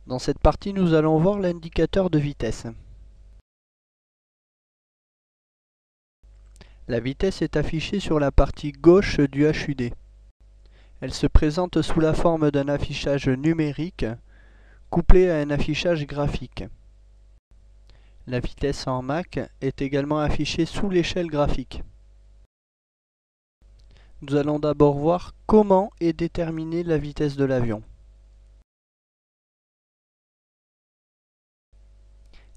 Dans cette partie, nous allons voir l'indicateur de vitesse. La vitesse est affichée sur la partie gauche du HUD. Elle se présente sous la forme d'un affichage numérique couplé à un affichage graphique. La vitesse en Mach est également affichée sous l'échelle graphique. Nous allons d'abord voir comment est déterminée la vitesse de l'avion.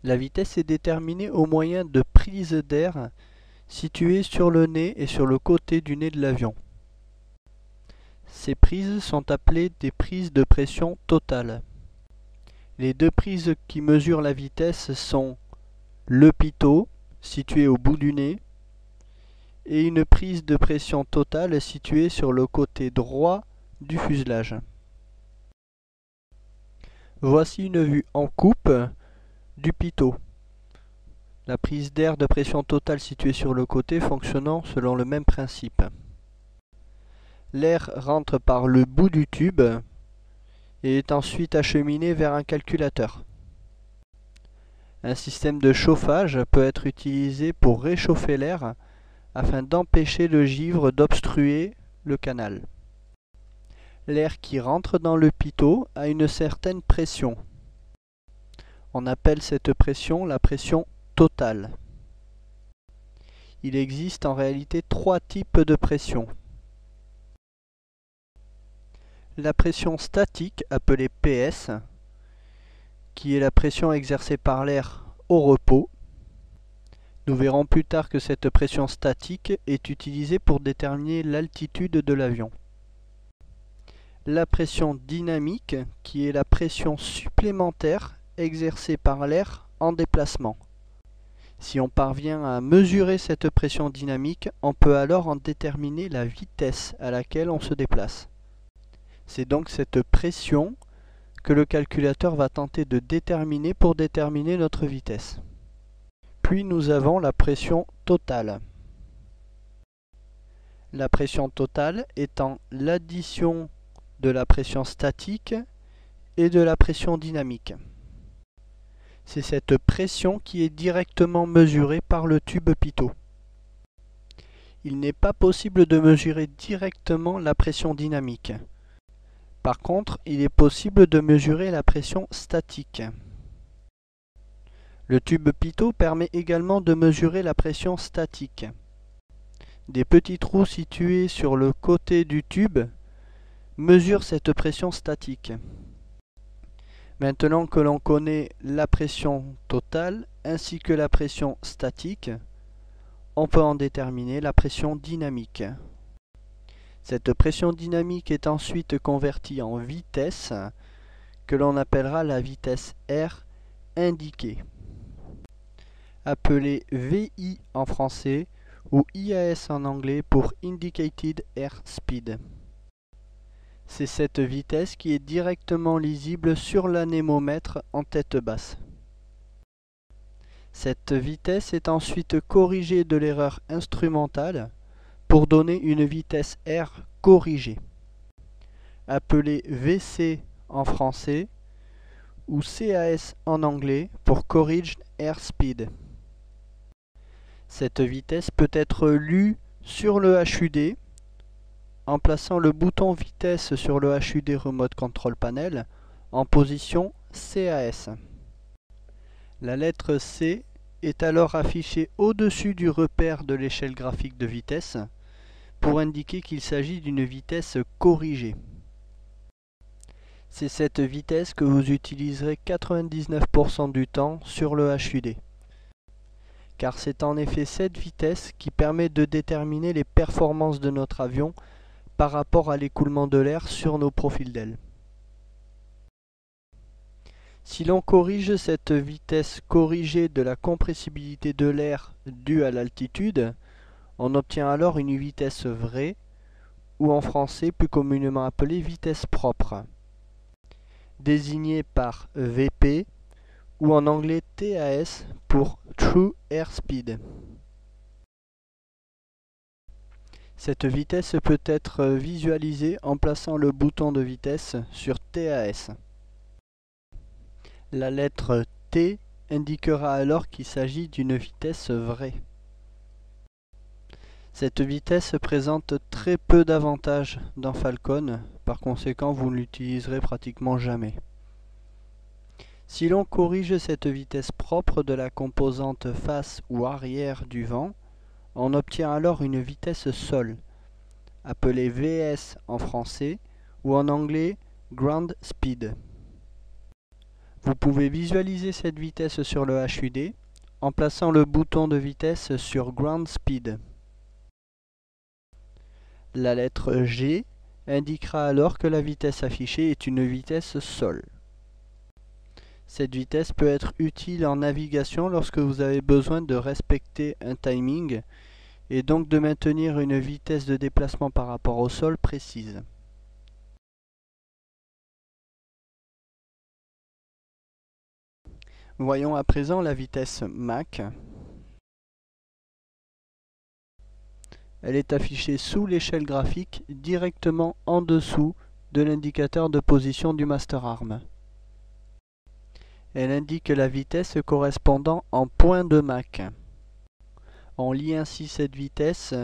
La vitesse est déterminée au moyen de prises d'air situées sur le nez et sur le côté du nez de l'avion. Ces prises sont appelées des prises de pression totale. Les deux prises qui mesurent la vitesse sont le pitot, situé au bout du nez, et une prise de pression totale située sur le côté droit du fuselage. Voici une vue en coupe du pitot. La prise d'air de pression totale située sur le côté fonctionnant selon le même principe. L'air rentre par le bout du tube et est ensuite acheminé vers un calculateur. Un système de chauffage peut être utilisé pour réchauffer l'air afin d'empêcher le givre d'obstruer le canal. L'air qui rentre dans le pitot a une certaine pression. On appelle cette pression la pression totale. Il existe en réalité trois types de pression. La pression statique, appelée PS, qui est la pression exercée par l'air au repos. Nous verrons plus tard que cette pression statique est utilisée pour déterminer l'altitude de l'avion. La pression dynamique, qui est la pression supplémentaire exercée par l'air en déplacement. Si on parvient à mesurer cette pression dynamique, on peut alors en déterminer la vitesse à laquelle on se déplace. C'est donc cette pression que le calculateur va tenter de déterminer pour déterminer notre vitesse. Puis nous avons la pression totale. La pression totale étant l'addition de la pression statique et de la pression dynamique. C'est cette pression qui est directement mesurée par le tube pitot. Il n'est pas possible de mesurer directement la pression dynamique. Par contre, il est possible de mesurer la pression statique. Le tube pitot permet également de mesurer la pression statique. Des petits trous situés sur le côté du tube mesurent cette pression statique. Maintenant que l'on connaît la pression totale ainsi que la pression statique, on peut en déterminer la pression dynamique. Cette pression dynamique est ensuite convertie en vitesse, que l'on appellera la vitesse R indiquée, appelée VI en français ou IAS en anglais pour Indicated Air Speed. C'est cette vitesse qui est directement lisible sur l'anémomètre en tête basse. Cette vitesse est ensuite corrigée de l'erreur instrumentale pour donner une vitesse R corrigée, appelée VC en français ou CAS en anglais pour Corriged Airspeed. Cette vitesse peut être lue sur le HUD en plaçant le bouton vitesse sur le HUD Remote Control Panel en position CAS. La lettre C est alors affichée au-dessus du repère de l'échelle graphique de vitesse pour indiquer qu'il s'agit d'une vitesse corrigée. C'est cette vitesse que vous utiliserez 99% du temps sur le HUD. Car c'est en effet cette vitesse qui permet de déterminer les performances de notre avion par rapport à l'écoulement de l'air sur nos profils d'aile. Si l'on corrige cette vitesse corrigée de la compressibilité de l'air due à l'altitude, on obtient alors une vitesse vraie, ou en français plus communément appelée vitesse propre, désignée par VP, ou en anglais TAS pour True Airspeed. Cette vitesse peut être visualisée en plaçant le bouton de vitesse sur TAS. La lettre T indiquera alors qu'il s'agit d'une vitesse vraie. Cette vitesse présente très peu d'avantages dans Falcon, par conséquent vous ne l'utiliserez pratiquement jamais. Si l'on corrige cette vitesse propre de la composante face ou arrière du vent, on obtient alors une vitesse sol, appelée VS en français ou en anglais Ground Speed. Vous pouvez visualiser cette vitesse sur le HUD en plaçant le bouton de vitesse sur Ground Speed. La lettre G indiquera alors que la vitesse affichée est une vitesse sol. Cette vitesse peut être utile en navigation lorsque vous avez besoin de respecter un timing et donc de maintenir une vitesse de déplacement par rapport au sol précise. Voyons à présent la vitesse Mach. Elle est affichée sous l'échelle graphique directement en dessous de l'indicateur de position du master arm. Elle indique la vitesse correspondant en points de Mach. On lit ainsi cette vitesse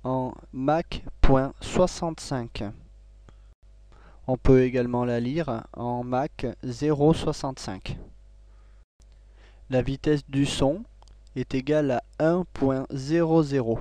en Mach.65. On peut également la lire en Mach 0,65. La vitesse du son est égale à 1.00.